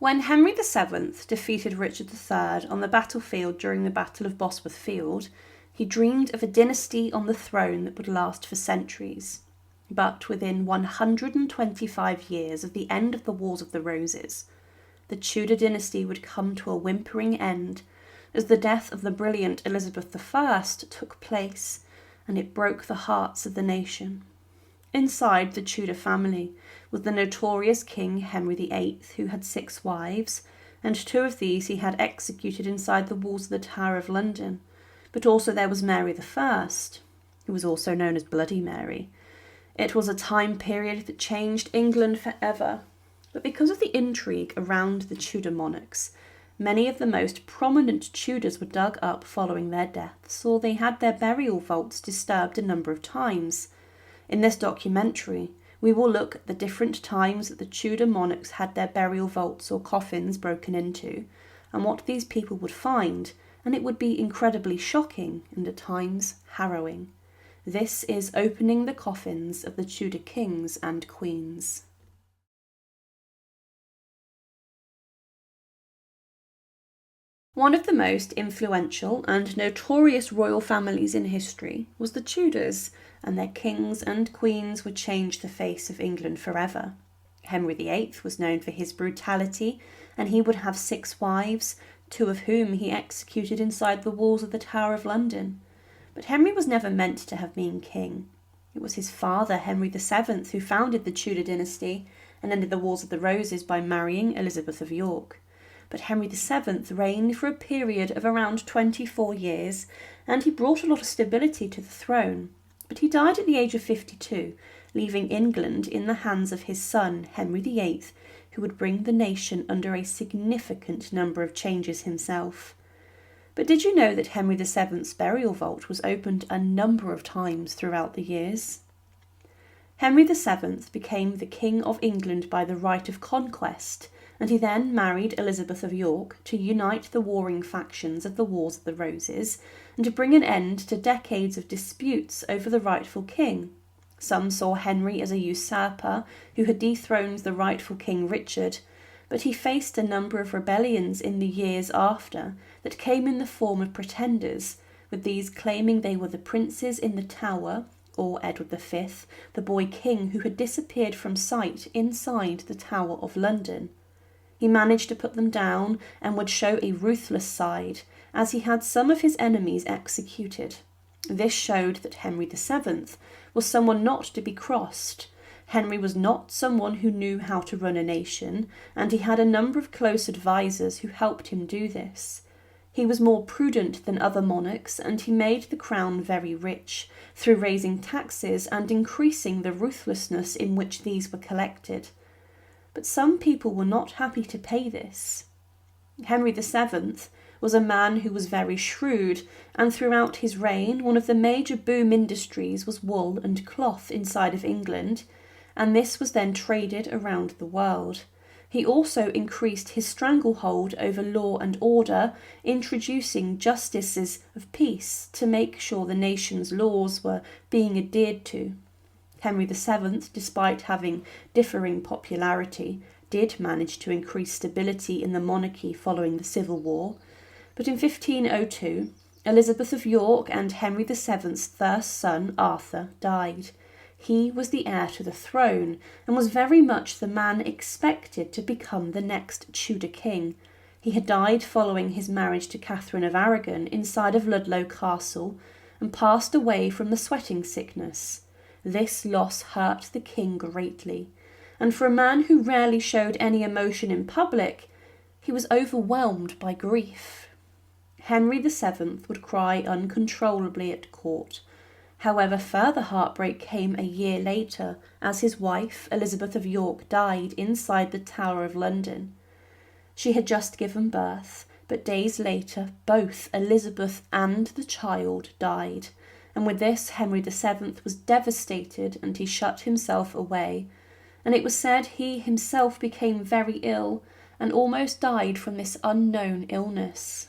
When Henry VII defeated Richard III on the battlefield during the Battle of Bosworth Field, he dreamed of a dynasty on the throne that would last for centuries. But within 125 years of the end of the Wars of the Roses, the Tudor dynasty would come to a whimpering end as the death of the brilliant Elizabeth I took place, and it broke the hearts of the nation. Inside the Tudor family was the notorious King Henry VIII, who had 6 wives, and 2 of these he had executed inside the walls of the Tower of London. But also there was Mary I, who was also known as Bloody Mary. It was a time period that changed England forever. But because of the intrigue around the Tudor monarchs, many of the most prominent Tudors were dug up following their deaths, or they had their burial vaults disturbed a number of times. In this documentary, we will look at the different times that the Tudor monarchs had their burial vaults or coffins broken into, and what these people would find, and it would be incredibly shocking and at times harrowing. This is Opening the Coffins of the Tudor Kings and Queens. One of the most influential and notorious royal families in history was the Tudors, and their kings and queens would change the face of England forever. Henry VIII was known for his brutality, and he would have 6 wives, 2 of whom he executed inside the walls of the Tower of London. But Henry was never meant to have been king. It was his father, Henry VII, who founded the Tudor dynasty and ended the Wars of the Roses by marrying Elizabeth of York. But Henry VII reigned for a period of around 24 years, and he brought a lot of stability to the throne. But he died at the age of 52, leaving England in the hands of his son, Henry VIII, who would bring the nation under a significant number of changes himself. But did you know that Henry VII's burial vault was opened a number of times throughout the years? Henry VII became the King of England by the right of conquest, and he then married Elizabeth of York to unite the warring factions of the Wars of the Roses and to bring an end to decades of disputes over the rightful king. Some saw Henry as a usurper who had dethroned the rightful King Richard, but he faced a number of rebellions in the years after that came in the form of pretenders, with these claiming they were the princes in the Tower, or Edward V, the boy king who had disappeared from sight inside the Tower of London. He managed to put them down and would show a ruthless side, as he had some of his enemies executed. This showed that Henry VII was someone not to be crossed. Henry was not someone who knew how to run a nation, and he had a number of close advisors who helped him do this. He was more prudent than other monarchs, and he made the crown very rich, through raising taxes and increasing the ruthlessness in which these were collected. But some people were not happy to pay this. Henry VII was a man who was very shrewd, and throughout his reign one of the major boom industries was wool and cloth inside of England, and this was then traded around the world. He also increased his stranglehold over law and order, introducing justices of peace to make sure the nation's laws were being adhered to. Henry VII, despite having differing popularity, did manage to increase stability in the monarchy following the Civil War. But in 1502, Elizabeth of York and Henry VII's first son, Arthur, died. He was the heir to the throne and was very much the man expected to become the next Tudor king. He had died following his marriage to Catherine of Aragon inside of Ludlow Castle and passed away from the sweating sickness. This loss hurt the king greatly, and for a man who rarely showed any emotion in public, he was overwhelmed by grief. Henry VII would cry uncontrollably at court. However, further heartbreak came a year later as his wife, Elizabeth of York, died inside the Tower of London. She had just given birth, but days later both Elizabeth and the child died, and with this Henry VII was devastated and he shut himself away, and it was said he himself became very ill and almost died from this unknown illness.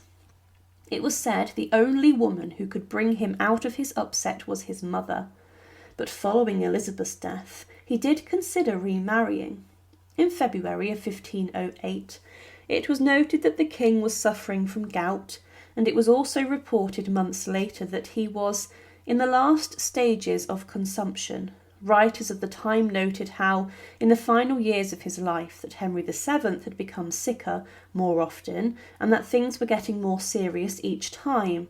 It was said the only woman who could bring him out of his upset was his mother, but following Elizabeth's death he did consider remarrying. In February of 1508, it was noted that the king was suffering from gout, and it was also reported months later that he was in the last stages of consumption. Writers of the time noted how, in the final years of his life, that Henry VII had become sicker more often, and that things were getting more serious each time.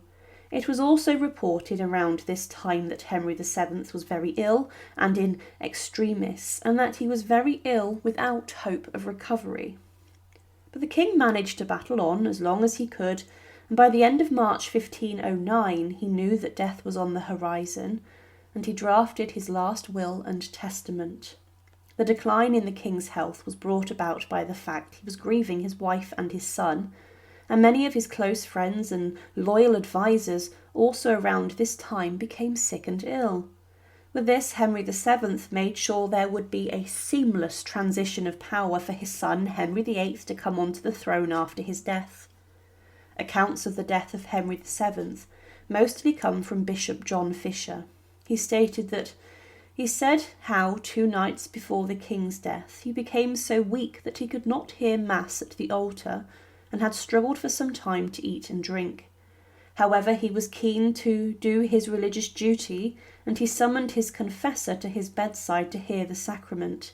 It was also reported around this time that Henry VII was very ill and in extremis, and that he was very ill without hope of recovery. But the king managed to battle on as long as he could, and by the end of March 1509 he knew that death was on the horizon, and he drafted his last will and testament. The decline in the king's health was brought about by the fact he was grieving his wife and his son, and many of his close friends and loyal advisers also around this time became sick and ill. With this, Henry VII made sure there would be a seamless transition of power for his son Henry VIII to come onto the throne after his death. Accounts of the death of Henry VII mostly come from Bishop John Fisher. He stated that he said how 2 nights before the king's death he became so weak that he could not hear mass at the altar and had struggled for some time to eat and drink. However, he was keen to do his religious duty, and he summoned his confessor to his bedside to hear the sacrament.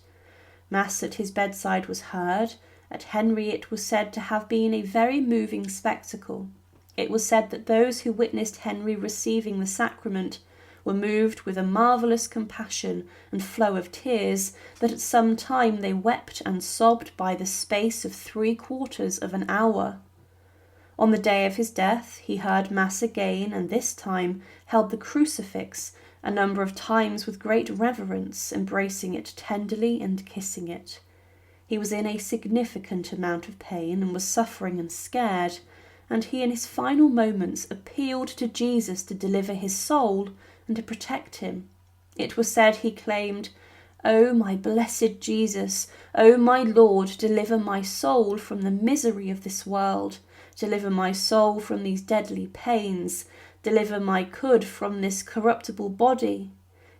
Mass at his bedside was heard. At Henry it was said to have been a very moving spectacle. It was said that those who witnessed Henry receiving the sacrament were moved with a marvellous compassion and flow of tears, that at some time they wept and sobbed by the space of 3/4 of an hour. On the day of his death he heard mass again, and this time held the crucifix a number of times with great reverence, embracing it tenderly and kissing it. He was in a significant amount of pain and was suffering and scared, and he in his final moments appealed to Jesus to deliver his soul and to protect him. It was said he claimed, "O my blessed Jesus, O my Lord, deliver my soul from the misery of this world, deliver my soul from these deadly pains, deliver my could from this corruptible body."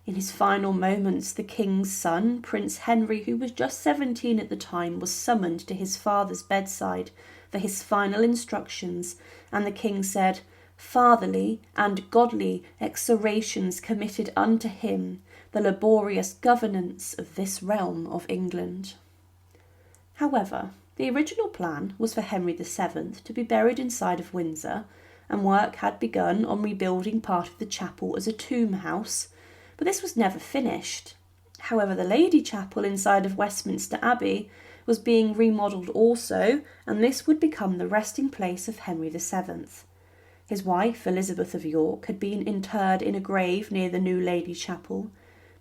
In his final moments, the king's son, Prince Henry, who was just 17 at the time, was summoned to his father's bedside for his final instructions, and the king said, "Fatherly and godly exhortations committed unto him the laborious governance of this realm of England." However, the original plan was for Henry VII to be buried inside of Windsor, and work had begun on rebuilding part of the chapel as a tomb house, but this was never finished. However, the Lady Chapel inside of Westminster Abbey was being remodelled also, and this would become the resting place of Henry VII. His wife, Elizabeth of York, had been interred in a grave near the new Lady Chapel,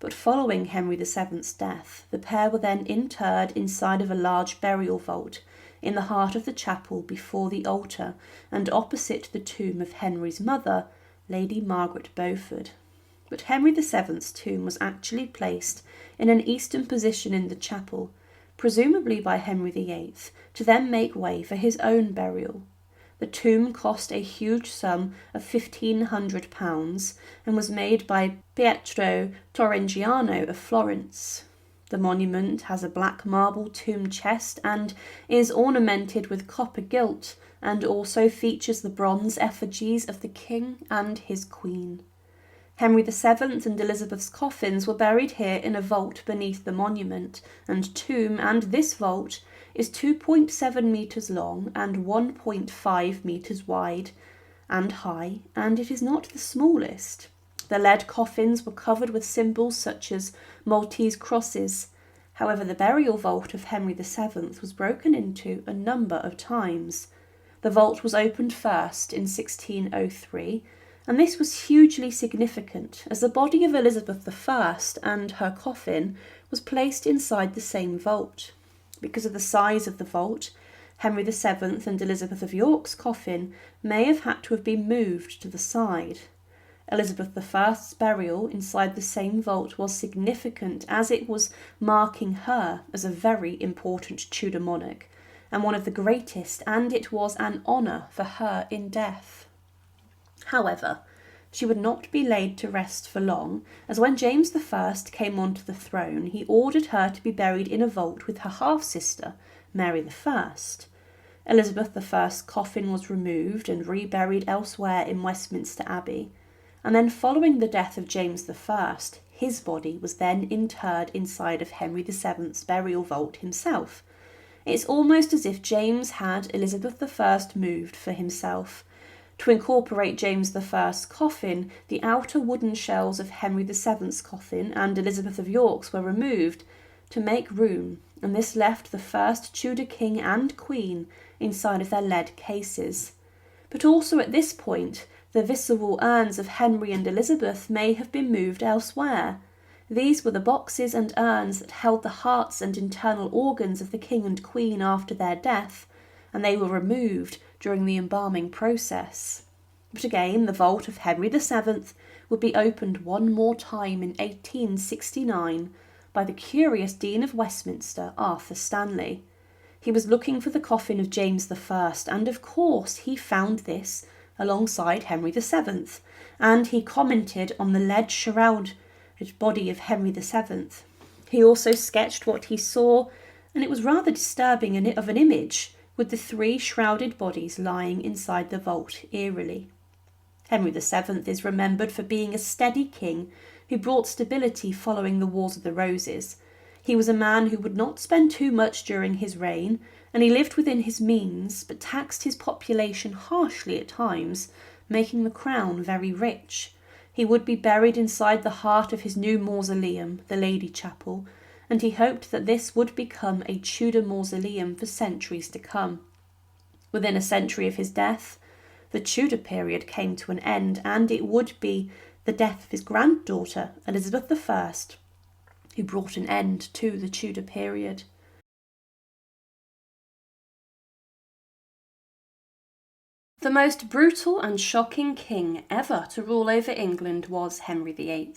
but following Henry VII's death, the pair were then interred inside of a large burial vault in the heart of the chapel before the altar and opposite the tomb of Henry's mother, Lady Margaret Beaufort. But Henry VII's tomb was actually placed in an eastern position in the chapel, presumably by Henry VIII, to then make way for his own burial. The tomb cost a huge sum of £1,500 and was made by Pietro Torrengiano of Florence. The monument has a black marble tomb chest and is ornamented with copper gilt, and also features the bronze effigies of the king and his queen. Henry VII and Elizabeth's coffins were buried here in a vault beneath the monument and tomb, and this vault is 2.7 metres long and 1.5 metres wide and high, and it is not the smallest. The lead coffins were covered with symbols such as Maltese crosses. However, the burial vault of Henry VII was broken into a number of times. The vault was opened first in 1603, and this was hugely significant, as the body of Elizabeth I and her coffin was placed inside the same vault. Because of the size of the vault, Henry VII and Elizabeth of York's coffin may have had to have been moved to the side. Elizabeth I's burial inside the same vault was significant, as it was marking her as a very important Tudor monarch, and one of the greatest, and it was an honour for her in death. However, She would not be laid to rest for long, as when James I came onto the throne, he ordered her to be buried in a vault with her half-sister, Mary I. Elizabeth I's coffin was removed and reburied elsewhere in Westminster Abbey, and then following the death of James I, his body was then interred inside of Henry VII's burial vault himself. It's almost as if James had Elizabeth I moved for himself. To incorporate James I's coffin, the outer wooden shells of Henry VII's coffin and Elizabeth of York's were removed to make room, and this left the first Tudor king and queen inside of their lead cases. But also at this point, the visceral urns of Henry and Elizabeth may have been moved elsewhere. These were the boxes and urns that held the hearts and internal organs of the king and queen after their death, and they were removed during the embalming process. But again, the vault of Henry VII would be opened one more time in 1869 by the curious Dean of Westminster, Arthur Stanley. He was looking for the coffin of James I, and of course he found this alongside Henry VII, and he commented on the lead shrouded body of Henry VII. He also sketched what he saw, and it was rather disturbing of an image, with the three shrouded bodies lying inside the vault eerily. Henry VII is remembered for being a steady king who brought stability following the Wars of the Roses. He was a man who would not spend too much during his reign, and he lived within his means, but taxed his population harshly at times, making the crown very rich. He would be buried inside the heart of his new mausoleum, the Lady Chapel, and he hoped that this would become a Tudor mausoleum for centuries to come. Within a century of his death, the Tudor period came to an end, and it would be the death of his granddaughter, Elizabeth I, who brought an end to the Tudor period. The most brutal and shocking king ever to rule over England was Henry VIII.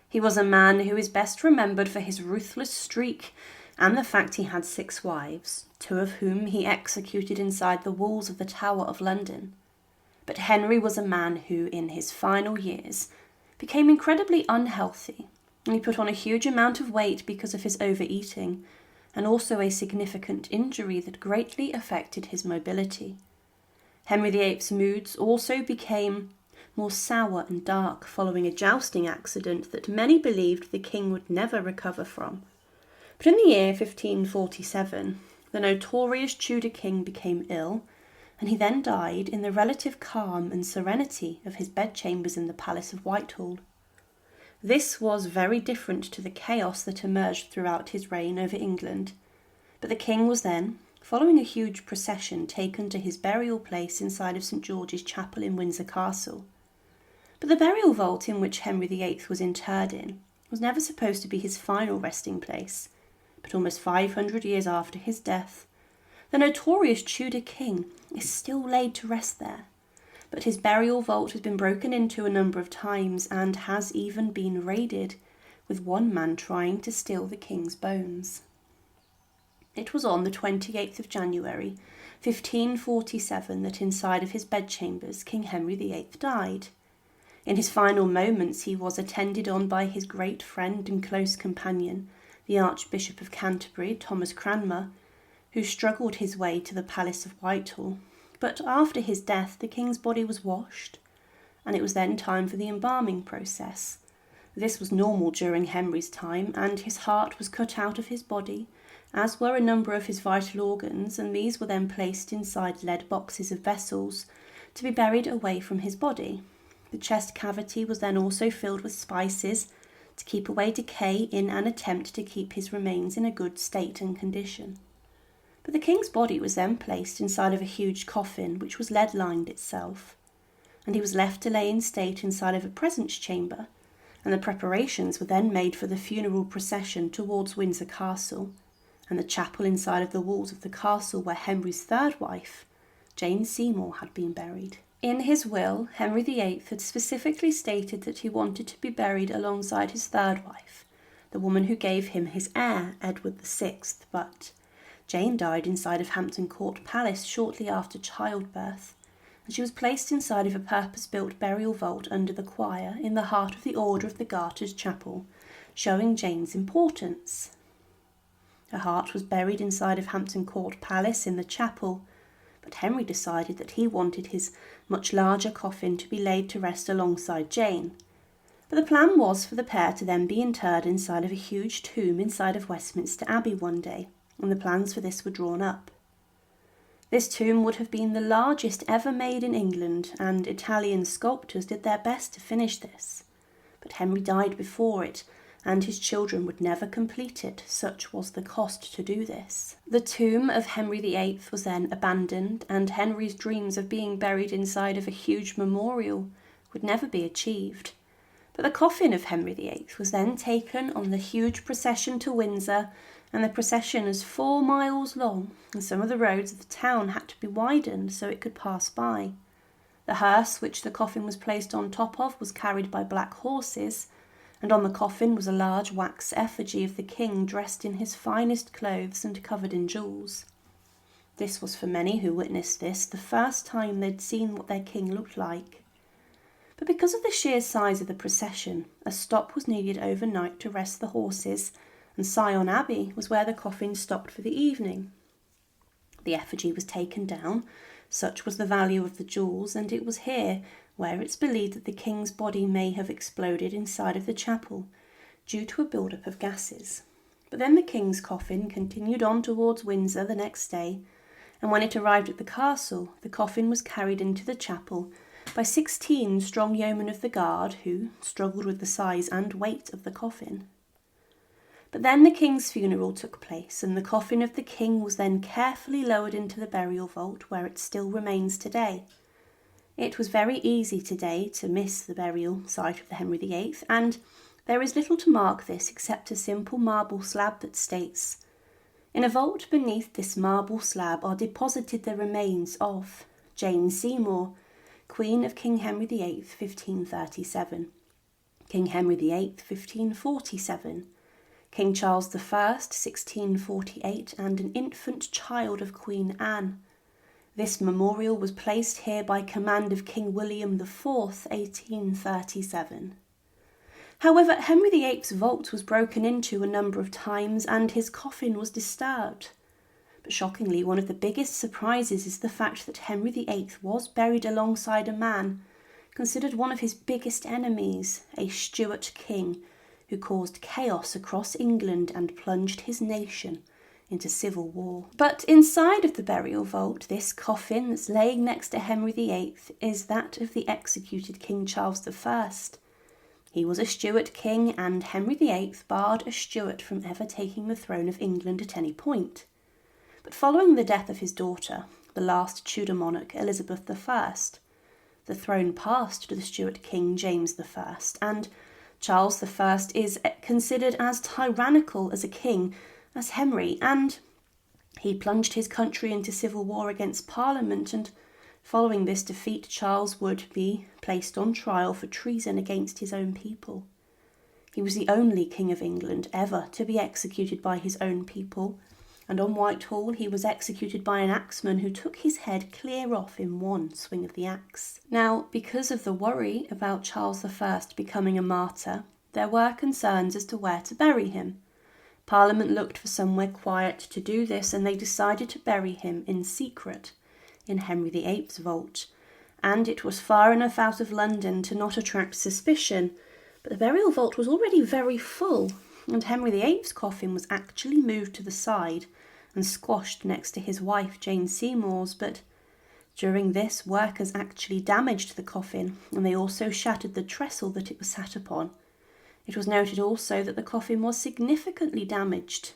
He was a man who is best remembered for his ruthless streak and the fact he had 6 wives, 2 of whom he executed inside the walls of the Tower of London. But Henry was a man who, in his final years, became incredibly unhealthy, and he put on a huge amount of weight because of his overeating, and also a significant injury that greatly affected his mobility. Henry VIII's moods also became more sour and dark following a jousting accident that many believed the king would never recover from. But in the year 1547, the notorious Tudor king became ill, and he then died in the relative calm and serenity of his bedchambers in the Palace of Whitehall. This was very different to the chaos that emerged throughout his reign over England, but the king was then, following a huge procession, taken to his burial place inside of St George's Chapel in Windsor Castle. But the burial vault in which Henry VIII was interred in was never supposed to be his final resting place, but almost 500 years after his death, the notorious Tudor king is still laid to rest there. But his burial vault has been broken into a number of times and has even been raided, with one man trying to steal the king's bones. It was on the 28th of January, 1547, that inside of his bedchambers King Henry VIII died. In his final moments he was attended on by his great friend and close companion, the Archbishop of Canterbury, Thomas Cranmer, who struggled his way to the Palace of Whitehall. But after his death the king's body was washed, and it was then time for the embalming process. This was normal during Henry's time, and his heart was cut out of his body, as were a number of his vital organs, and these were then placed inside lead boxes of vessels to be buried away from his body. The chest cavity was then also filled with spices to keep away decay in an attempt to keep his remains in a good state and condition. But the king's body was then placed inside of a huge coffin which was lead-lined itself, and he was left to lay in state inside of a presence chamber, and the preparations were then made for the funeral procession towards Windsor Castle, and the chapel inside of the walls of the castle where Henry's 3rd wife, Jane Seymour, had been buried. In his will, Henry VIII had specifically stated that he wanted to be buried alongside his 3rd wife, the woman who gave him his heir, Edward VI, but Jane died inside of Hampton Court Palace shortly after childbirth, She was placed inside of a purpose-built burial vault under the choir in the heart of the Order of the Garter's chapel, showing Jane's importance. Her heart was buried inside of Hampton Court Palace in the chapel, but Henry decided that he wanted his much larger coffin to be laid to rest alongside Jane. But the plan was for the pair to then be interred inside of a huge tomb inside of Westminster Abbey one day, and the plans for this were drawn up. This tomb would have been the largest ever made in England, and Italian sculptors did their best to finish this. But Henry died before it, and his children would never complete it, such was the cost to do this. The tomb of Henry VIII was then abandoned, and Henry's dreams of being buried inside of a huge memorial would never be achieved. But the coffin of Henry VIII was then taken on the huge procession to Windsor, and the procession is 4 miles long, and some of the roads of the town had to be widened so it could pass by. The hearse which the coffin was placed on top of was carried by black horses, and on the coffin was a large wax effigy of the king dressed in his finest clothes and covered in jewels. This was for many who witnessed this the first time they'd seen what their king looked like. But because of the sheer size of the procession, a stop was needed overnight to rest the horses, and Sion Abbey was where the coffin stopped for the evening. The effigy was taken down, such was the value of the jewels, and it was here where it's believed that the king's body may have exploded inside of the chapel due to a build-up of gases. But then the king's coffin continued on towards Windsor the next day, and when it arrived at the castle, the coffin was carried into the chapel by 16 strong yeomen of the guard who struggled with the size and weight of the coffin. But then the king's funeral took place, and the coffin of the king was then carefully lowered into the burial vault where it still remains today. It was very easy today to miss the burial site of the Henry VIII, and there is little to mark this except a simple marble slab that states, "In a vault beneath this marble slab are deposited the remains of Jane Seymour, Queen of King Henry VIII, 1537, King Henry VIII, 1547, King Charles I, 1648, and an infant child of Queen Anne. This memorial was placed here by command of King William IV, 1837. However, Henry VIII's vault was broken into a number of times and his coffin was disturbed. But shockingly, one of the biggest surprises is the fact that Henry VIII was buried alongside a man considered one of his biggest enemies, a Stuart king, who caused chaos across England and plunged his nation into civil war. But inside of the burial vault, this coffin that's laying next to Henry VIII is that of the executed King Charles I. He was a Stuart king, and Henry VIII barred a Stuart from ever taking the throne of England at any point. But following the death of his daughter, the last Tudor monarch, Elizabeth I, the throne passed to the Stuart king James I, and Charles I is considered as tyrannical as a king as Henry, and he plunged his country into civil war against Parliament, and following this defeat, Charles would be placed on trial for treason against his own people. He was the only king of England ever to be executed by his own people, and on Whitehall he was executed by an axeman who took his head clear off in one swing of the axe. Now, because of the worry about Charles I becoming a martyr, there were concerns as to where to bury him. Parliament looked for somewhere quiet to do this, and they decided to bury him in secret in Henry VIII's vault, and it was far enough out of London to not attract suspicion, but the burial vault was already very full, and Henry VIII's coffin was actually moved to the side and squashed next to his wife Jane Seymour's, but during this, workers actually damaged the coffin, and they also shattered the trestle that it was sat upon. It was noted also that the coffin was significantly damaged.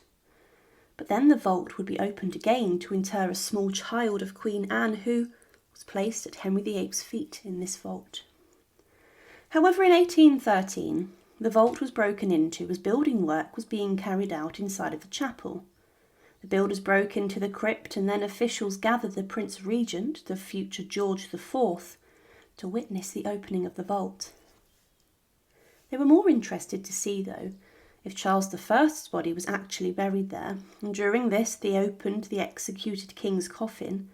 But then the vault would be opened again to inter a small child of Queen Anne, who was placed at Henry VIII's feet in this vault. However, in 1813, the vault was broken into as building work was being carried out inside of the chapel. The builders broke into the crypt, and then officials gathered the Prince Regent, the future George IV, to witness the opening of the vault. They were more interested to see, though, if Charles I's body was actually buried there, and during this they opened the executed king's coffin,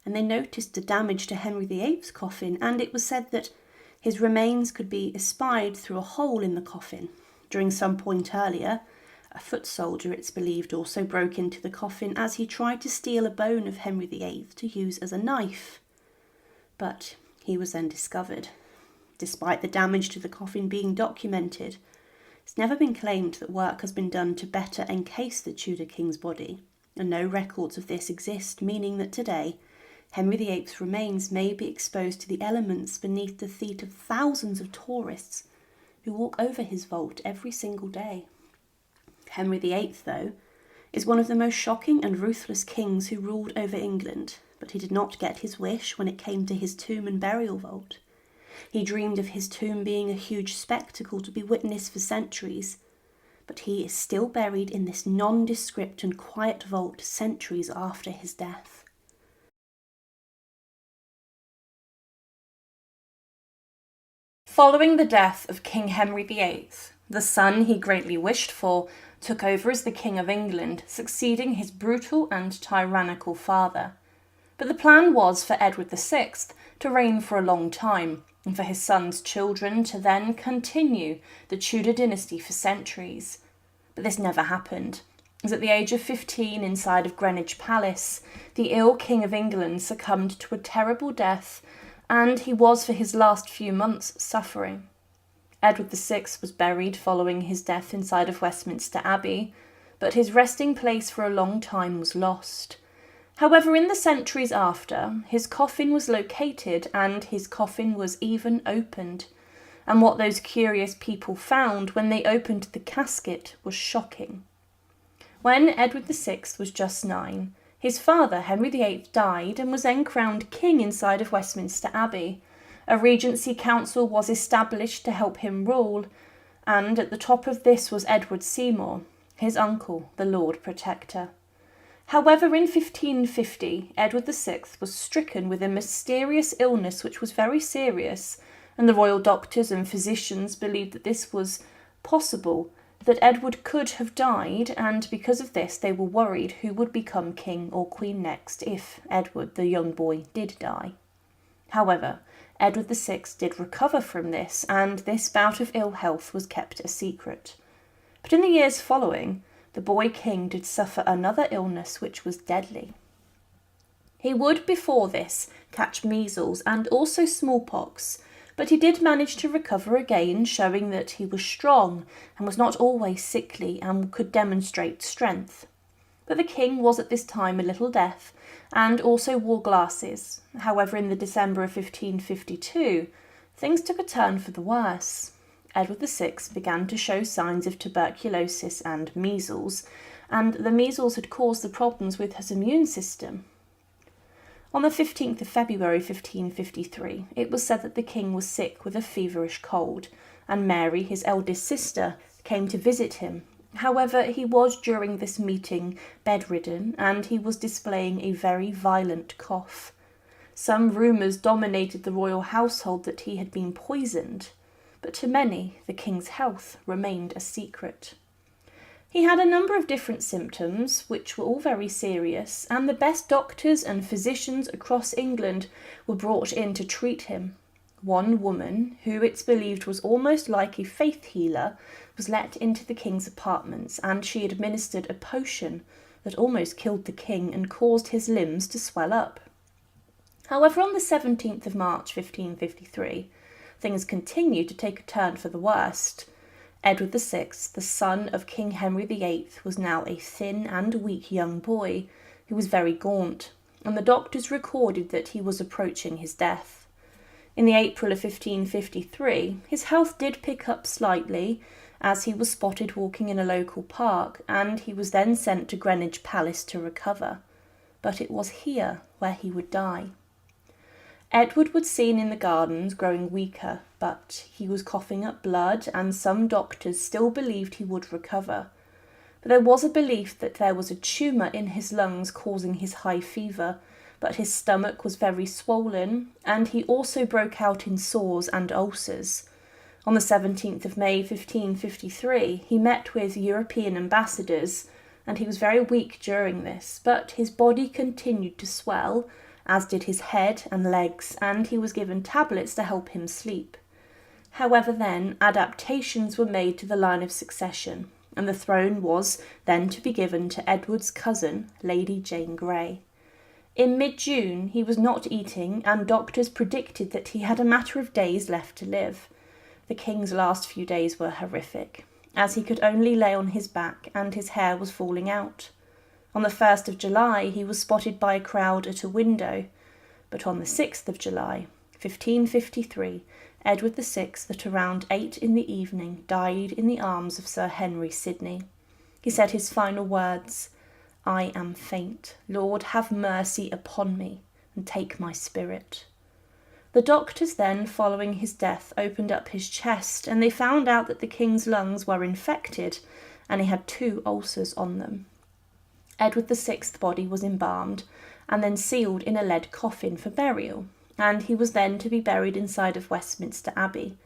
and they noticed the damage to Henry VIII's coffin, and it was said that his remains could be espied through a hole in the coffin. During some point earlier, a foot soldier, it's believed, also broke into the coffin as he tried to steal a bone of Henry VIII to use as a knife. But he was then discovered. Despite the damage to the coffin being documented, it's never been claimed that work has been done to better encase the Tudor king's body, and no records of this exist, meaning that today Henry VIII's remains may be exposed to the elements beneath the feet of thousands of tourists who walk over his vault every single day. Henry VIII, though, is one of the most shocking and ruthless kings who ruled over England, but he did not get his wish when it came to his tomb and burial vault. He dreamed of his tomb being a huge spectacle to be witnessed for centuries, but he is still buried in this nondescript and quiet vault centuries after his death. Following the death of King Henry VIII, the son he greatly wished for took over as the King of England, succeeding his brutal and tyrannical father. But the plan was for Edward VI to reign for a long time, and for his son's children to then continue the Tudor dynasty for centuries. But this never happened, as at the age of 15 inside of Greenwich Palace, the ill King of England succumbed to a terrible death, and he was for his last few months suffering. Edward VI was buried following his death inside of Westminster Abbey, but his resting place for a long time was lost. However, in the centuries after, his coffin was located and his coffin was even opened, and what those curious people found when they opened the casket was shocking. When Edward VI was just 9, his father, Henry VIII, died and was then crowned king inside of Westminster Abbey. A regency council was established to help him rule, and at the top of this was Edward Seymour, his uncle, the Lord Protector. However, in 1550, Edward VI was stricken with a mysterious illness which was very serious, and the royal doctors and physicians believed that this was possible, that Edward could have died, and because of this they were worried who would become king or queen next if Edward, the young boy, did die. However, Edward VI did recover from this, and this bout of ill health was kept a secret. But in the years following, the boy king did suffer another illness which was deadly. He would before this catch measles and also smallpox, but he did manage to recover again, showing that he was strong and was not always sickly and could demonstrate strength. But the king was at this time a little deaf and also wore glasses. However, in the December of 1552, things took a turn for the worse. Edward VI began to show signs of tuberculosis and measles, and the measles had caused the problems with his immune system. On the 15th of February 1553, it was said that the king was sick with a feverish cold, and Mary, his eldest sister, came to visit him. However, he was during this meeting bedridden, and he was displaying a very violent cough. Some rumours dominated the royal household that he had been poisoned, but to many, the king's health remained a secret. He had a number of different symptoms, which were all very serious, and the best doctors and physicians across England were brought in to treat him. One woman, who it's believed was almost like a faith healer, was let into the king's apartments, and she administered a potion that almost killed the king and caused his limbs to swell up. However, on the 17th of March 1553, things continued to take a turn for the worst. Edward VI, the son of King Henry VIII, was now a thin and weak young boy who was very gaunt, and the doctors recorded that he was approaching his death. In the April of 1553, his health did pick up slightly as he was spotted walking in a local park, and he was then sent to Greenwich Palace to recover. But it was here where he would die. Edward was seen in the gardens growing weaker, but he was coughing up blood, and some doctors still believed he would recover. But there was a belief that there was a tumour in his lungs causing his high fever, but his stomach was very swollen, and he also broke out in sores and ulcers. On the 17th of May 1553, he met with European ambassadors, and he was very weak during this, but his body continued to swell, as did his head and legs, and he was given tablets to help him sleep. However, then, adaptations were made to the line of succession, and the throne was then to be given to Edward's cousin, Lady Jane Grey. In mid-June he was not eating, and doctors predicted that he had a matter of days left to live. The king's last few days were horrific, as he could only lay on his back and his hair was falling out. On the 1st of July he was spotted by a crowd at a window, but on the 6th of July, 1553, Edward VI, at around 8 in the evening, died in the arms of Sir Henry Sidney. He said his final words, "I am faint. Lord, have mercy upon me, and take my spirit." The doctors then, following his death, opened up his chest, and they found out that the king's lungs were infected, and he had 2 ulcers on them. Edward VI's body was embalmed, and then sealed in a lead coffin for burial, and he was then to be buried inside of Westminster Abbey.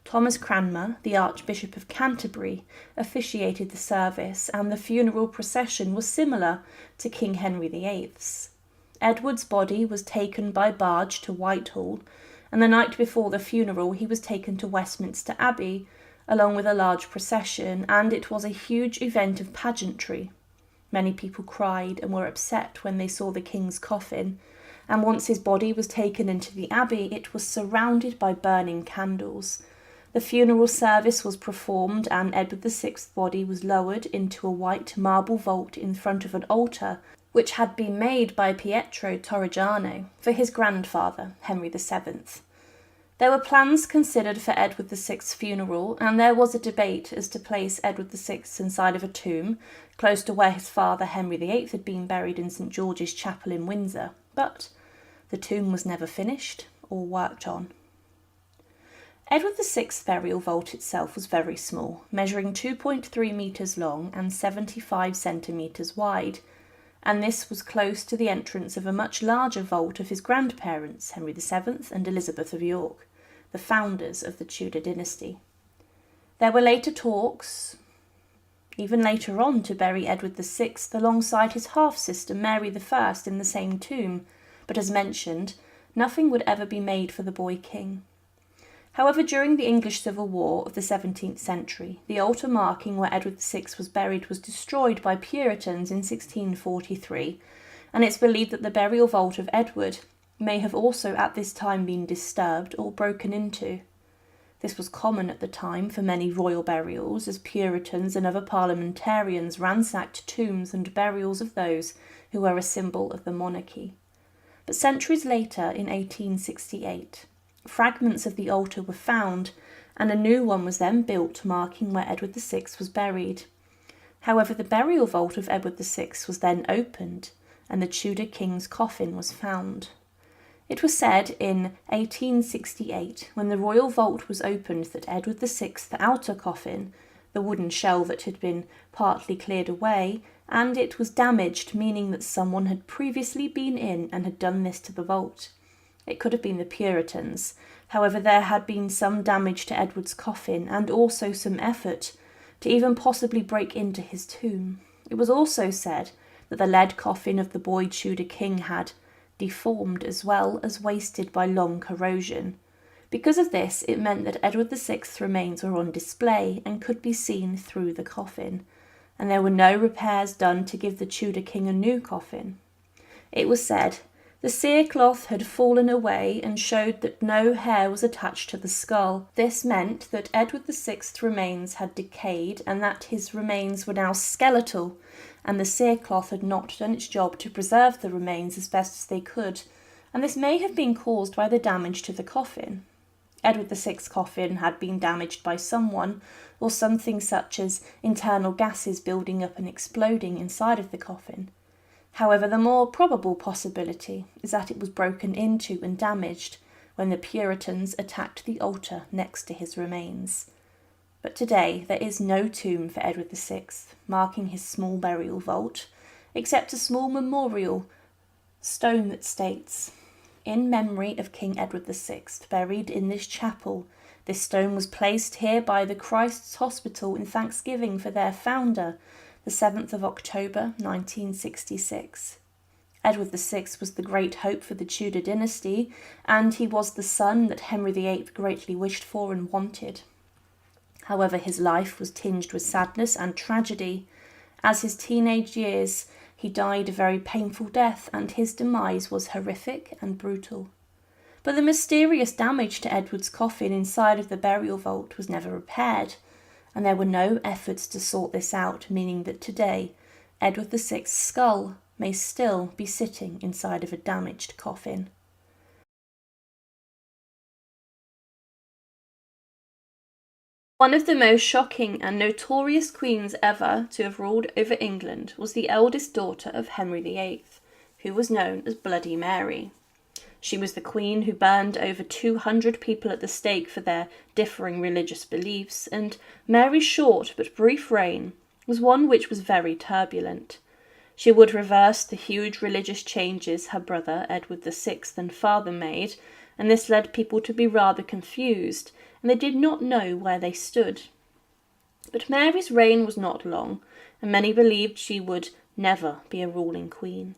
Thomas Cranmer, the Archbishop of Canterbury, officiated the service, and the funeral procession was similar to King Henry VIII's. Edward's body was taken by barge to Whitehall, and the night before the funeral he was taken to Westminster Abbey, along with a large procession, and it was a huge event of pageantry. Many people cried and were upset when they saw the king's coffin, and once his body was taken into the abbey, it was surrounded by burning candles. The funeral service was performed, and Edward VI's body was lowered into a white marble vault in front of an altar, which had been made by Pietro Torrigiano for his grandfather, Henry VII. There were plans considered for Edward VI's funeral, and there was a debate as to place Edward VI inside of a tomb, close to where his father Henry VIII had been buried in St George's Chapel in Windsor, but the tomb was never finished or worked on. Edward VI's burial vault itself was very small, measuring 2.3 metres long and 75 centimetres wide, and this was close to the entrance of a much larger vault of his grandparents, Henry VII and Elizabeth of York, the founders of the Tudor dynasty. There were later talks, even later on, to bury Edward VI alongside his half-sister Mary I in the same tomb, but as mentioned, nothing would ever be made for the boy king. However, during the English Civil War of the 17th century, the altar marking where Edward VI was buried was destroyed by Puritans in 1643, and it's believed that the burial vault of Edward may have also at this time been disturbed or broken into. This was common at the time for many royal burials, as Puritans and other parliamentarians ransacked tombs and burials of those who were a symbol of the monarchy. But centuries later, in 1868, fragments of the altar were found, and a new one was then built marking where Edward VI was buried. However, the burial vault of Edward VI was then opened, and the Tudor king's coffin was found. It was said in 1868, when the royal vault was opened, that Edward VI's outer coffin, the wooden shell that had been partly cleared away, and it was damaged, meaning that someone had previously been in and had done this to the vault. It could have been the Puritans. However, there had been some damage to Edward's coffin, and also some effort to even possibly break into his tomb. It was also said that the lead coffin of the boy Tudor king had deformed as well as wasted by long corrosion. Because of this, it meant that Edward VI's remains were on display and could be seen through the coffin, and there were no repairs done to give the Tudor king a new coffin. It was said the cerecloth had fallen away and showed that no hair was attached to the skull. This meant that Edward VI's remains had decayed and that his remains were now skeletal, and the cerecloth had not done its job to preserve the remains as best as they could, and this may have been caused by the damage to the coffin. Edward VI's coffin had been damaged by someone, or something such as internal gases building up and exploding inside of the coffin. However, the more probable possibility is that it was broken into and damaged when the Puritans attacked the altar next to his remains. But today there is no tomb for Edward VI, marking his small burial vault, except a small memorial stone that states, "In memory of King Edward VI, buried in this chapel. This stone was placed here by the Christ's Hospital in thanksgiving for their founder, the 7th of October 1966. Edward VI was the great hope for the Tudor dynasty, and he was the son that Henry VIII greatly wished for and wanted. However, his life was tinged with sadness and tragedy. As his teenage years, he died a very painful death, and his demise was horrific and brutal. But the mysterious damage to Edward's coffin inside of the burial vault was never repaired, and there were no efforts to sort this out, meaning that today Edward VI's skull may still be sitting inside of a damaged coffin. One of the most shocking and notorious queens ever to have ruled over England was the eldest daughter of Henry VIII, who was known as Bloody Mary. She was the queen who burned over 200 people at the stake for their differing religious beliefs, and Mary's short but brief reign was one which was very turbulent. She would reverse the huge religious changes her brother Edward VI and father made, and this led people to be rather confused, and they did not know where they stood. But Mary's reign was not long, and many believed she would never be a ruling queen.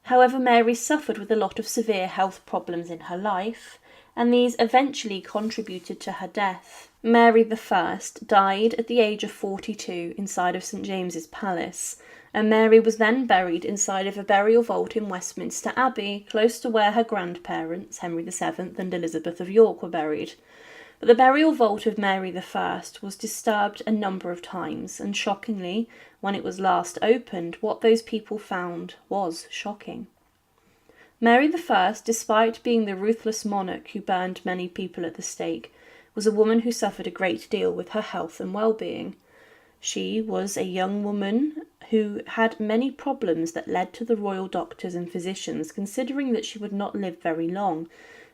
However, Mary suffered with a lot of severe health problems in her life, and these eventually contributed to her death. Mary I died at the age of 42 inside of St James's Palace, and Mary was then buried inside of a burial vault in Westminster Abbey, close to where her grandparents, Henry VII and Elizabeth of York, were buried. But the burial vault of Mary I was disturbed a number of times, and shockingly, when it was last opened, what those people found was shocking. Mary I, despite being the ruthless monarch who burned many people at the stake, was a woman who suffered a great deal with her health and well-being. She was a young woman who had many problems that led to the royal doctors and physicians considering that she would not live very long,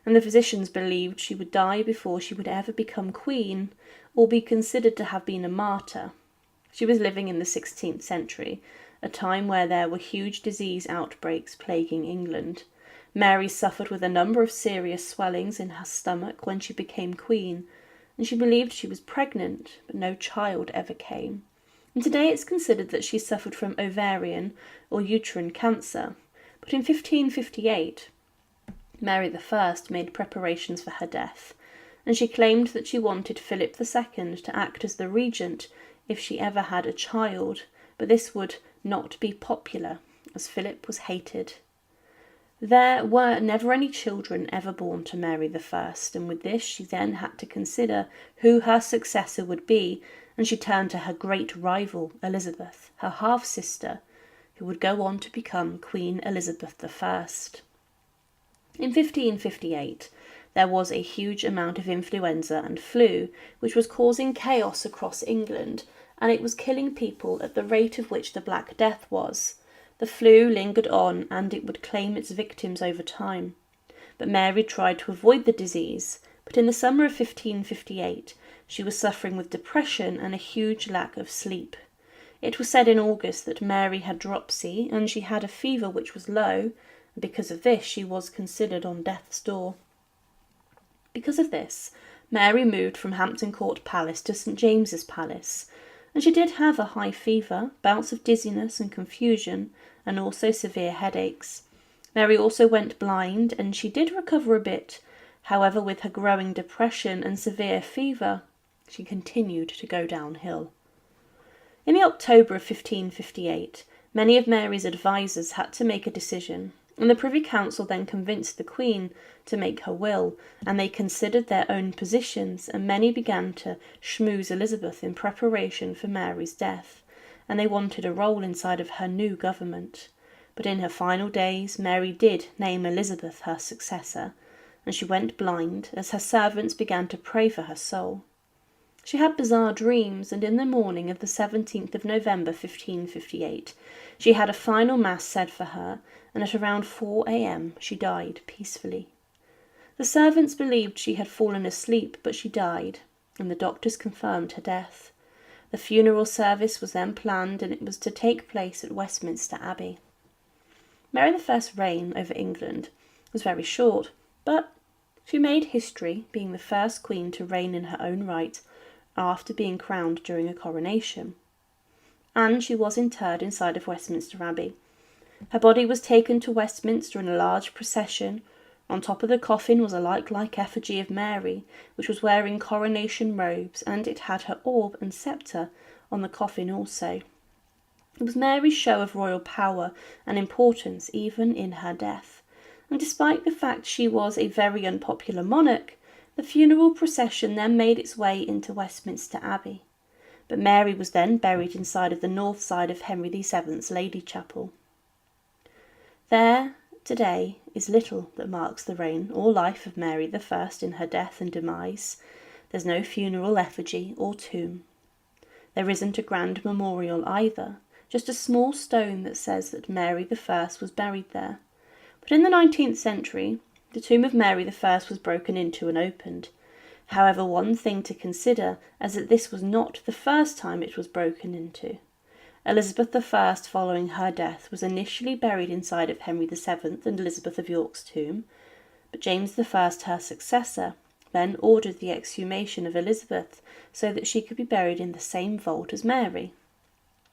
and the physicians believed she would die before she would ever become queen or be considered to have been a martyr. She was living in the 16th century, a time where there were huge disease outbreaks plaguing England. Mary suffered with a number of serious swellings in her stomach when she became queen, and she believed she was pregnant, but no child ever came. And today it's considered that she suffered from ovarian or uterine cancer. But in 1558, Mary I made preparations for her death, and she claimed that she wanted Philip II to act as the regent if she ever had a child, but this would not be popular, as Philip was hated. There were never any children ever born to Mary I, and with this she then had to consider who her successor would be, and she turned to her great rival, Elizabeth, her half-sister, who would go on to become Queen Elizabeth I. In 1558, there was a huge amount of influenza and flu, which was causing chaos across England, and it was killing people at the rate of which the Black Death was. The flu lingered on, and it would claim its victims over time. But Mary tried to avoid the disease, but in the summer of 1558, she was suffering with depression and a huge lack of sleep. It was said in August that Mary had dropsy, and she had a fever which was low, and because of this she was considered on death's door. Because of this, Mary moved from Hampton Court Palace to St James's Palace, and she did have a high fever, bouts of dizziness and confusion, and also severe headaches. Mary also went blind, and she did recover a bit. However, with her growing depression and severe fever, she continued to go downhill. In the October of 1558, many of Mary's advisers had to make a decision, and the Privy Council then convinced the Queen to make her will, and they considered their own positions, and many began to schmooze Elizabeth in preparation for Mary's death, and they wanted a role inside of her new government. But in her final days, Mary did name Elizabeth her successor, and she went blind as her servants began to pray for her soul. She had bizarre dreams, and in the morning of the 17th of November 1558, she had a final mass said for her, and at around 4 a.m. she died peacefully. The servants believed she had fallen asleep, but she died, and the doctors confirmed her death. The funeral service was then planned, and it was to take place at Westminster Abbey. Mary I's reign over England was very short, but she made history, being the first queen to reign in her own right after being crowned during a coronation. And she was interred inside of Westminster Abbey. Her body was taken to Westminster in a large procession. On top of the coffin was a lifelike effigy of Mary, which was wearing coronation robes, and it had her orb and sceptre on the coffin also. It was Mary's show of royal power and importance even in her death, and despite the fact she was a very unpopular monarch, the funeral procession then made its way into Westminster Abbey. But Mary was then buried inside of the north side of Henry VII's Lady Chapel. There, today, is little that marks the reign or life of Mary I in her death and demise. There's no funeral effigy or tomb. There isn't a grand memorial either, just a small stone that says that Mary I was buried there. But in the 19th century, the tomb of Mary I was broken into and opened. However, one thing to consider is that this was not the first time it was broken into. Elizabeth I, following her death, was initially buried inside of Henry VII and Elizabeth of York's tomb, but James I, her successor, then ordered the exhumation of Elizabeth so that she could be buried in the same vault as Mary.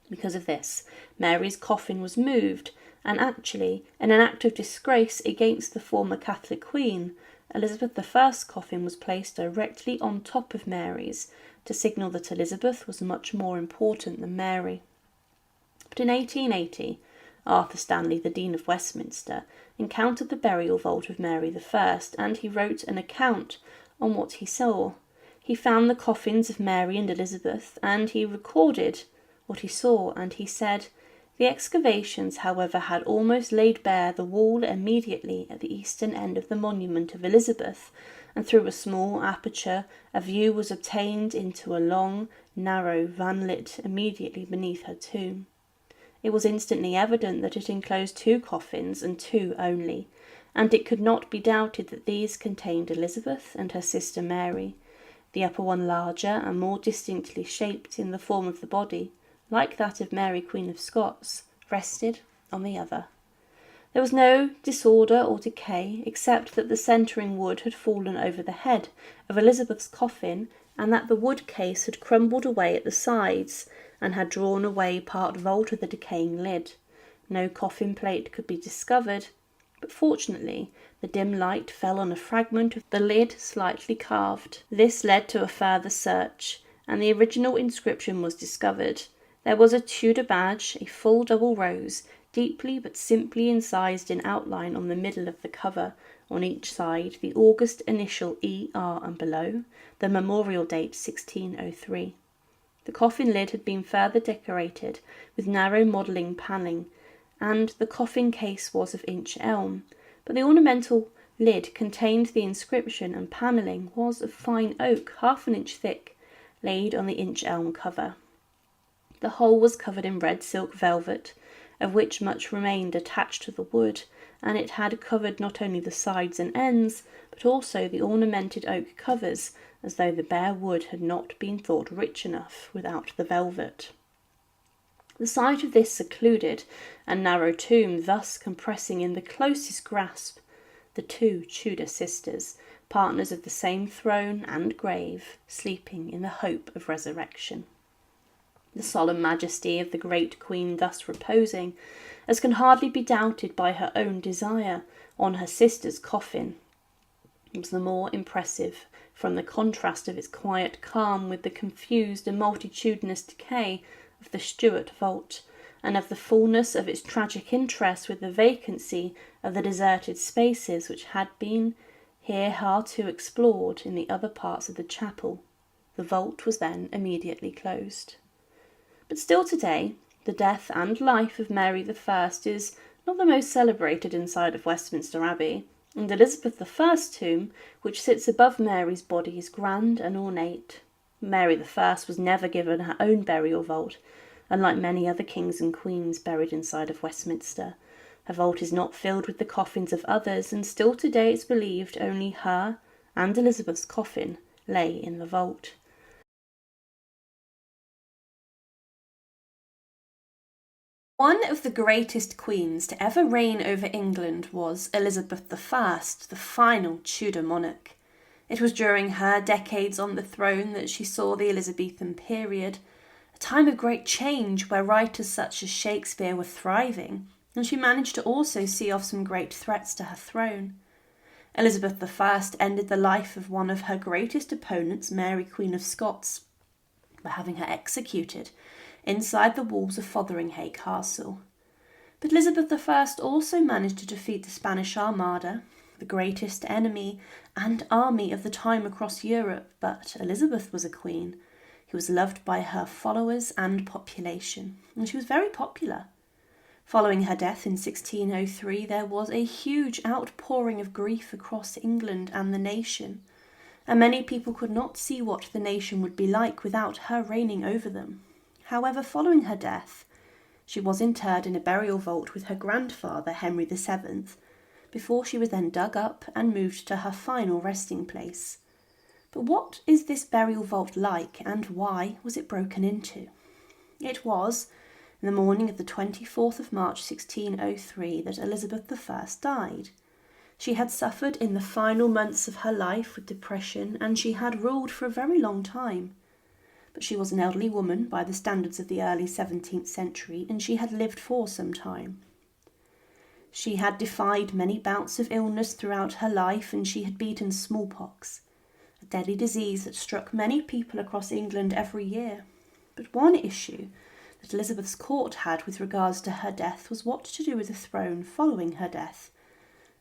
Because of this, Mary's coffin was moved, and actually, in an act of disgrace against the former Catholic Queen, Elizabeth I's coffin was placed directly on top of Mary's to signal that Elizabeth was much more important than Mary. But in 1880, Arthur Stanley, the Dean of Westminster, encountered the burial vault of Mary I, and he wrote an account on what he saw. He found the coffins of Mary and Elizabeth, and he recorded what he saw, and he said, "The excavations, however, had almost laid bare the wall immediately at the eastern end of the monument of Elizabeth, and through a small aperture a view was obtained into a long, narrow vanlet immediately beneath her tomb. It was instantly evident that it enclosed two coffins, and two only, and it could not be doubted that these contained Elizabeth and her sister Mary, the upper one larger and more distinctly shaped in the form of the body, like that of Mary Queen of Scots, rested on the other. There was no disorder or decay, except that the centering wood had fallen over the head of Elizabeth's coffin, and that the wood case had crumbled away at the sides, and had drawn away part vault of the decaying lid. No coffin plate could be discovered, but fortunately the dim light fell on a fragment of the lid slightly carved. This led to a further search, and the original inscription was discovered. There was a Tudor badge, a full double rose, deeply but simply incised in outline on the middle of the cover, on each side the august initial E.R. and below the memorial date 1603. The coffin lid had been further decorated with narrow modelling panelling, and the coffin case was of inch elm, but the ornamental lid contained the inscription, and panelling was of fine oak, half an inch thick, laid on the inch elm cover. The whole was covered in red silk velvet, of which much remained attached to the wood, and it had covered not only the sides and ends, but also the ornamented oak covers, as though the bare wood had not been thought rich enough without the velvet. The sight of this secluded and narrow tomb thus compressing in the closest grasp the two Tudor sisters, partners of the same throne and grave, sleeping in the hope of resurrection. The solemn majesty of the great queen thus reposing, as can hardly be doubted by her own desire, on her sister's coffin, was the more impressive from the contrast of its quiet calm with the confused and multitudinous decay of the Stuart vault, and of the fullness of its tragic interest with the vacancy of the deserted spaces which had been hitherto explored in the other parts of the chapel. The vault was then immediately closed. But still today, the death and life of Mary I is not the most celebrated inside of Westminster Abbey, and Elizabeth I's tomb, which sits above Mary's body, is grand and ornate. Mary I was never given her own burial vault, unlike many other kings and queens buried inside of Westminster. Her vault is not filled with the coffins of others, and still today it's believed only her and Elizabeth's coffin lay in the vault. One of the greatest queens to ever reign over England was Elizabeth I, the final Tudor monarch. It was during her decades on the throne that she saw the Elizabethan period, a time of great change where writers such as Shakespeare were thriving, and she managed to also see off some great threats to her throne. Elizabeth I ended the life of one of her greatest opponents, Mary Queen of Scots, by having her executed inside the walls of Fotheringhay Castle. But Elizabeth I also managed to defeat the Spanish Armada, the greatest enemy and army of the time across Europe, but Elizabeth was a queen who was loved by her followers and population, and she was very popular. Following her death in 1603, there was a huge outpouring of grief across England and the nation, and many people could not see what the nation would be like without her reigning over them. However, following her death, she was interred in a burial vault with her grandfather, Henry VII, before she was then dug up and moved to her final resting place. But what is this burial vault like, and why was it broken into? It was in the morning of the 24th of March 1603 that Elizabeth I died. She had suffered in the final months of her life with depression, and she had ruled for a very long time. But she was an elderly woman by the standards of the early 17th century, and she had lived for some time. She had defied many bouts of illness throughout her life, and she had beaten smallpox, a deadly disease that struck many people across England every year. But one issue that Elizabeth's court had with regards to her death was what to do with the throne following her death.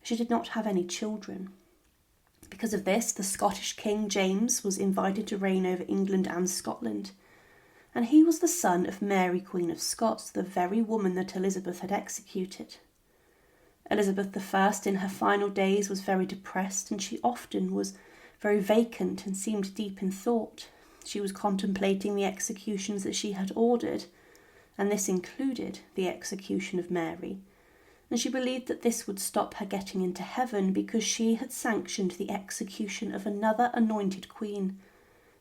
She did not have any children. Because of this, the Scottish King James was invited to reign over England and Scotland, and he was the son of Mary Queen of Scots, the very woman that Elizabeth had executed. Elizabeth I in her final days was very depressed, and she often was very vacant and seemed deep in thought. She was contemplating the executions that she had ordered, and this included the execution of Mary, and she believed that this would stop her getting into heaven because she had sanctioned the execution of another anointed queen,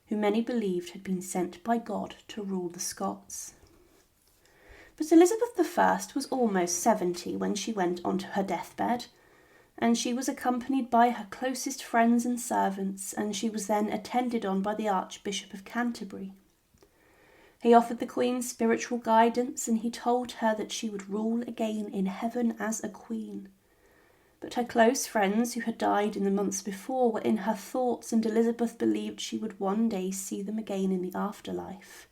who many believed had been sent by God to rule the Scots. But Elizabeth I was almost 70 when she went onto her deathbed, and she was accompanied by her closest friends and servants, and she was then attended on by the Archbishop of Canterbury. He offered the Queen spiritual guidance, and he told her that she would rule again in heaven as a queen. But her close friends who had died in the months before were in her thoughts, and Elizabeth believed she would one day see them again in the afterlife.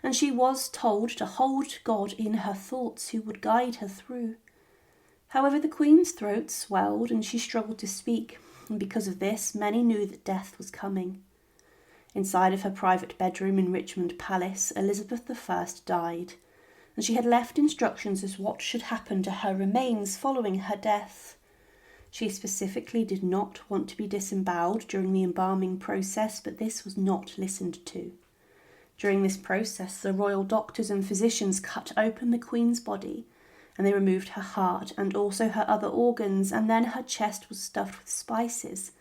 And she was told to hold God in her thoughts, who would guide her through. However, the Queen's throat swelled and she struggled to speak, and because of this, many knew that death was coming. Inside of her private bedroom in Richmond Palace, Elizabeth I died, and she had left instructions as what should happen to her remains following her death. She specifically did not want to be disemboweled during the embalming process, but this was not listened to. During this process, the royal doctors and physicians cut open the Queen's body, and they removed her heart and also her other organs, and then her chest was stuffed with spices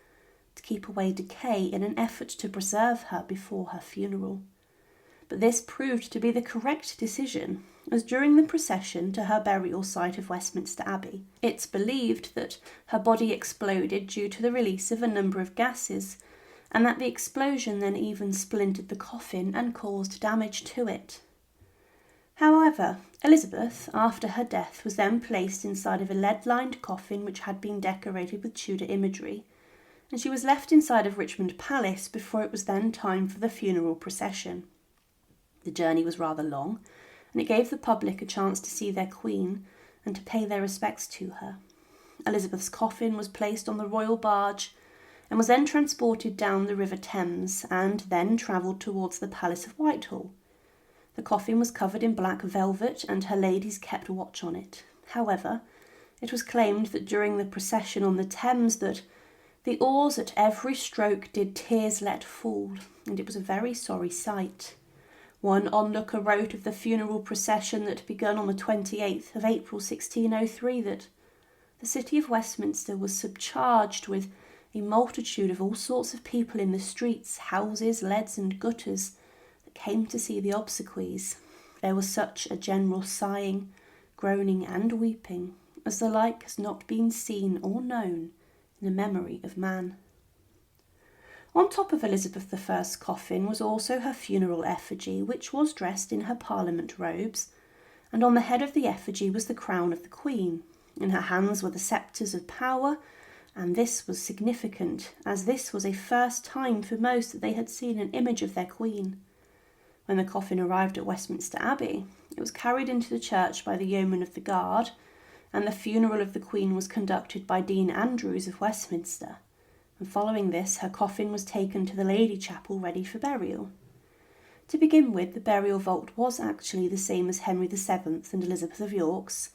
to keep away decay in an effort to preserve her before her funeral. But this proved to be the correct decision, as during the procession to her burial site of Westminster Abbey, it's believed that her body exploded due to the release of a number of gases, and that the explosion then even splintered the coffin and caused damage to it. However, Elizabeth, after her death, was then placed inside of a lead-lined coffin which had been decorated with Tudor imagery, and she was left inside of Richmond Palace before it was then time for the funeral procession. The journey was rather long, and it gave the public a chance to see their queen and to pay their respects to her. Elizabeth's coffin was placed on the royal barge and was then transported down the River Thames and then travelled towards the Palace of Whitehall. The coffin was covered in black velvet, and her ladies kept watch on it. However, it was claimed that during the procession on the Thames that the oars at every stroke did tears let fall, and it was a very sorry sight. One onlooker wrote of the funeral procession that begun on the 28th of April 1603 that the city of Westminster was subcharged with a multitude of all sorts of people in the streets, houses, leads and gutters that came to see the obsequies. There was such a general sighing, groaning and weeping as the like has not been seen or known in the memory of man. On top of Elizabeth I's coffin was also her funeral effigy, which was dressed in her Parliament robes, and on the head of the effigy was the crown of the Queen. In her hands were the sceptres of power, and this was significant, as this was a first time for most that they had seen an image of their Queen. When the coffin arrived at Westminster Abbey, it was carried into the church by the yeomen of the guard, and the funeral of the Queen was conducted by Dean Andrews of Westminster, and following this her coffin was taken to the Lady Chapel ready for burial. To begin with, the burial vault was actually the same as Henry VII and Elizabeth of York's,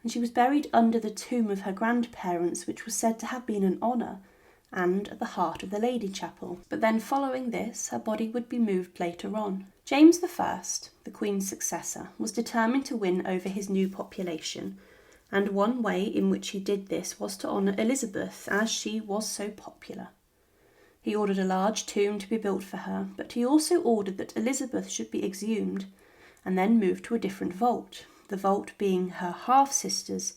and she was buried under the tomb of her grandparents, which was said to have been an honour, and at the heart of the Lady Chapel. But then following this, her body would be moved later on. James I, the Queen's successor, was determined to win over his new population, and one way in which he did this was to honour Elizabeth, as she was so popular. He ordered a large tomb to be built for her, but he also ordered that Elizabeth should be exhumed and then moved to a different vault, the vault being her half-sister's,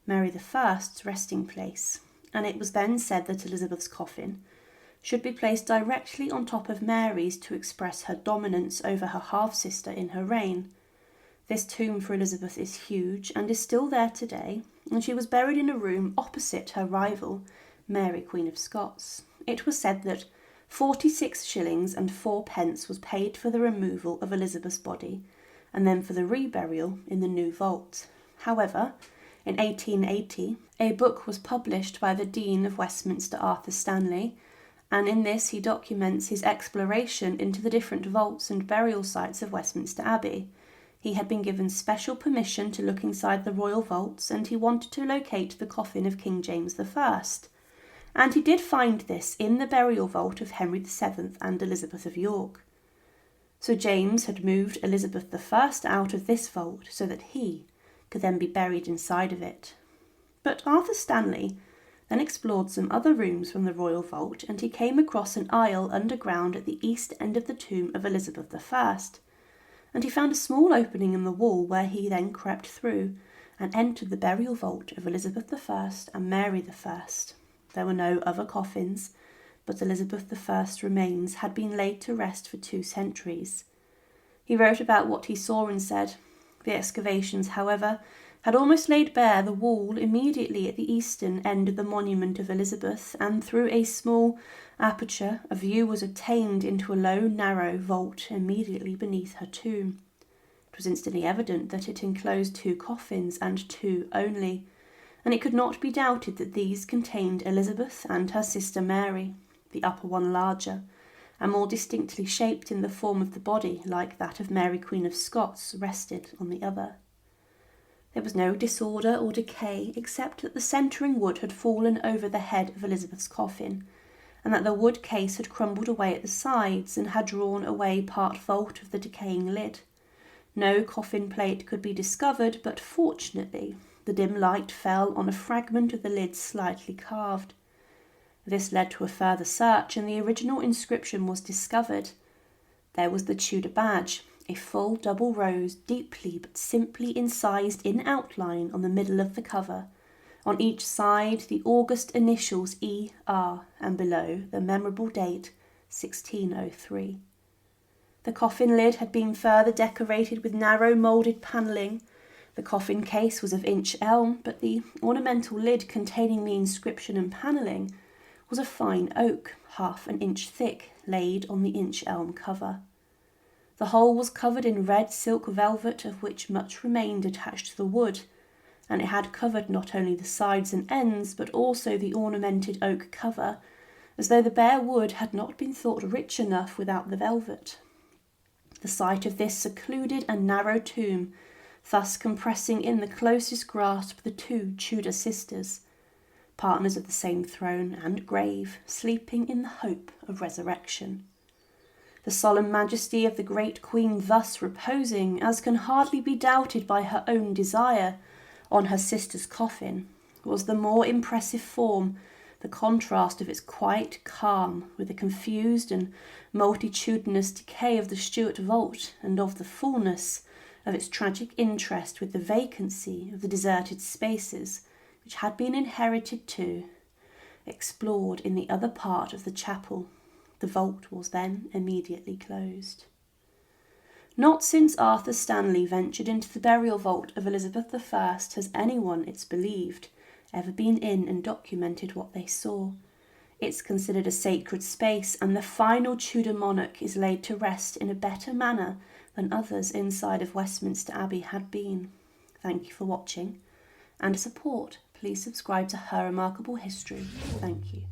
Mary I's, resting place, and it was then said that Elizabeth's coffin should be placed directly on top of Mary's to express her dominance over her half-sister in her reign. This tomb for Elizabeth is huge and is still there today, and she was buried in a room opposite her rival, Mary, Queen of Scots. It was said that 46 shillings and 4 pence was paid for the removal of Elizabeth's body, and then for the reburial in the new vault. However, in 1880, a book was published by the Dean of Westminster, Arthur Stanley, and in this he documents his exploration into the different vaults and burial sites of Westminster Abbey. He had been given special permission to look inside the royal vaults, and he wanted to locate the coffin of King James I. And he did find this in the burial vault of Henry VII and Elizabeth of York. So James had moved Elizabeth I out of this vault so that he could then be buried inside of it. But Arthur Stanley then explored some other rooms from the royal vault, and he came across an aisle underground at the east end of the tomb of Elizabeth I, and he found a small opening in the wall where he then crept through and entered the burial vault of Elizabeth I and Mary I. There were no other coffins, but Elizabeth I's remains had been laid to rest for 2 centuries. He wrote about what he saw and said, "The excavations, however, had almost laid bare the wall immediately at the eastern end of the monument of Elizabeth, and through a small aperture a view was obtained into a low, narrow vault immediately beneath her tomb. It was instantly evident that it enclosed 2 coffins, and 2 only, and it could not be doubted that these contained Elizabeth and her sister Mary, the upper one larger, and more distinctly shaped in the form of the body, like that of Mary Queen of Scots, rested on the other. There was no disorder or decay, except that the centering wood had fallen over the head of Elizabeth's coffin, and that the wood case had crumbled away at the sides and had drawn away part vault of the decaying lid. No coffin plate could be discovered, but fortunately the dim light fell on a fragment of the lid slightly carved. This led to a further search, and the original inscription was discovered. There was the Tudor badge, a full double rose, deeply but simply incised in outline on the middle of the cover. On each side the august initials E.R. and below the memorable date 1603. The coffin lid had been further decorated with narrow moulded panelling. The coffin case was of inch elm, but the ornamental lid containing the inscription and panelling was of fine oak, half an inch thick, laid on the inch elm cover. The whole was covered in red silk velvet, of which much remained attached to the wood, and it had covered not only the sides and ends, but also the ornamented oak cover, as though the bare wood had not been thought rich enough without the velvet. The sight of this secluded and narrow tomb, thus compressing in the closest grasp the 2 Tudor sisters, partners of the same throne and grave, sleeping in the hope of resurrection. The solemn majesty of the great Queen thus reposing, as can hardly be doubted by her own desire, on her sister's coffin, was the more impressive form the contrast of its quiet calm with the confused and multitudinous decay of the Stuart vault, and of the fullness of its tragic interest with the vacancy of the deserted spaces which had been inherited too, explored in the other part of the chapel. The vault was then immediately closed. Not since Arthur Stanley ventured into the burial vault of Elizabeth I has anyone, it's believed, ever been in and documented what they saw. It's considered a sacred space, and the final Tudor monarch is laid to rest in a better manner than others inside of Westminster Abbey had been. Thank you for watching, and to support, please subscribe to Her Remarkable History. Thank you.